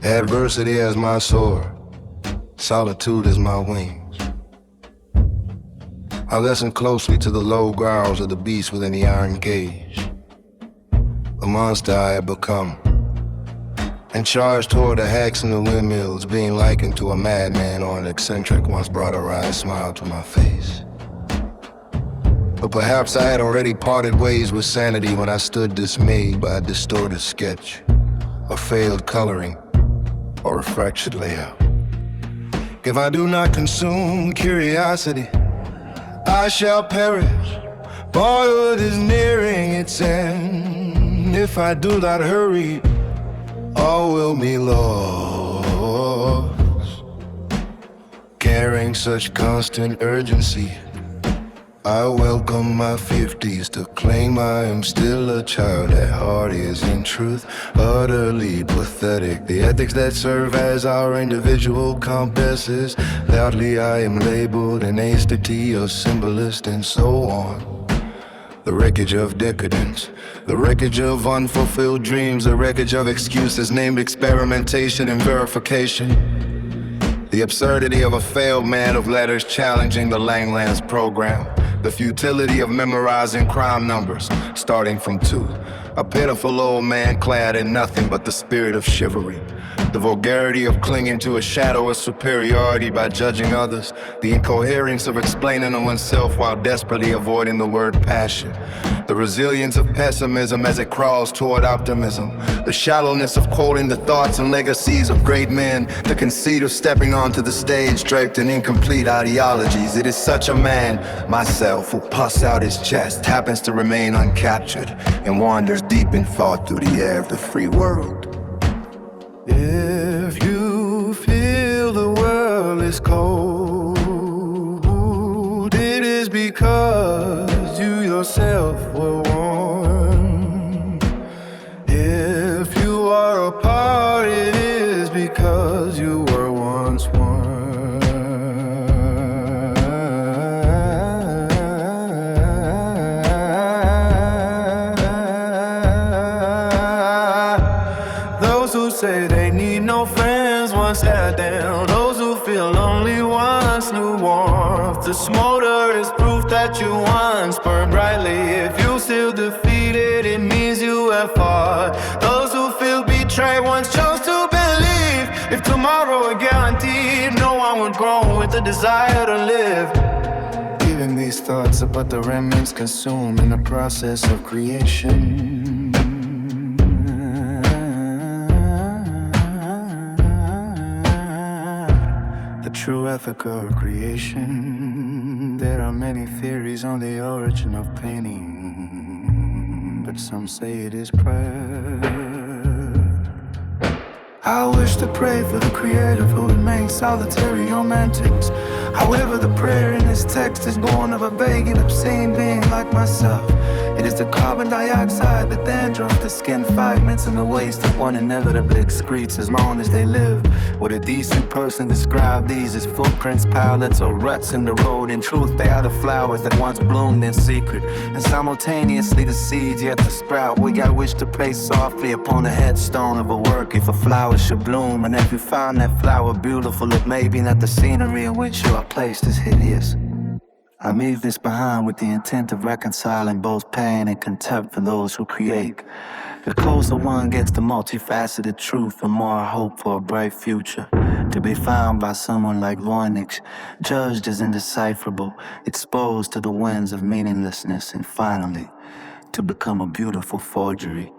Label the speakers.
Speaker 1: Adversity as my sword, solitude as my wings. I listen closely to the low growls of the beast within the iron cage. The monster I had become, and charged toward the hacks and the windmills, being likened to a madman or an eccentric once brought a wry smile to my face. But perhaps I had already parted ways with sanity when I stood dismayed by a distorted sketch, a failed coloring, or a fractured layout. If I do not consume curiosity, I shall perish. Boyhood is nearing its end. If I do not hurry, all will be lost. Carrying such constant urgency, I welcome my 50s to claim I am still a child at heart is in truth utterly pathetic. The ethics that serve as our individual compasses, loudly I am labeled an Aesthete, a Symbolist, and so on. The wreckage of decadence, the wreckage of unfulfilled dreams, the wreckage of excuses named experimentation and verification. The absurdity of a failed man of letters challenging the Langland's program. The futility of memorizing crime numbers, starting from 2. A pitiful old man clad in nothing but the spirit of chivalry. The vulgarity of clinging to a shadow of superiority by judging others. The incoherence of explaining to oneself while desperately avoiding the word passion. The resilience of pessimism as it crawls toward optimism. The shallowness of quoting the thoughts and legacies of great men. The conceit of stepping onto the stage draped in incomplete ideologies. It is such a man, myself, who puffs out his chest, happens to remain uncaptured, and wanders deep in thought through the air of the free world. If you feel the world is cold, it is because you yourself were warm. If you are apart, it is because you were once one. Those who say they need no friends once sat down. Those who feel lonely once knew warmth. The smolder is proof that you once burned brightly. If you still defeated, it means you have fought. Those who feel betrayed once chose to believe. If tomorrow were guaranteed, no one would grow with the desire to live. Even these thoughts are but the remnants consumed in the process of creation. True Ethica of creation. There are many theories on the origin of painting, but some say it is prayer. I wish to pray for the creative who remains solitary on mansions. However, the prayer in this text is born of a vague and obscene being like myself. It is the carbon dioxide, the dandruff, the skin fragments, and the waste that one inevitably excretes as long as they live. Would a decent person describe these as footprints, pilots, or ruts in the road? In truth, they are the flowers that once bloomed in secret, and simultaneously the seeds yet to sprout. We got wish to pray softly upon the headstone of a work if a flower should bloom. And if you found that flower beautiful, it may be that the scenery in which you are placed is hideous. I leave this behind with the intent of reconciling both pain and contempt for those who create. The closer one gets to multifaceted truth, the more hope for a bright future. To be found by someone like Voynich, judged as indecipherable, exposed to the winds of meaninglessness, and finally, to become a beautiful forgery.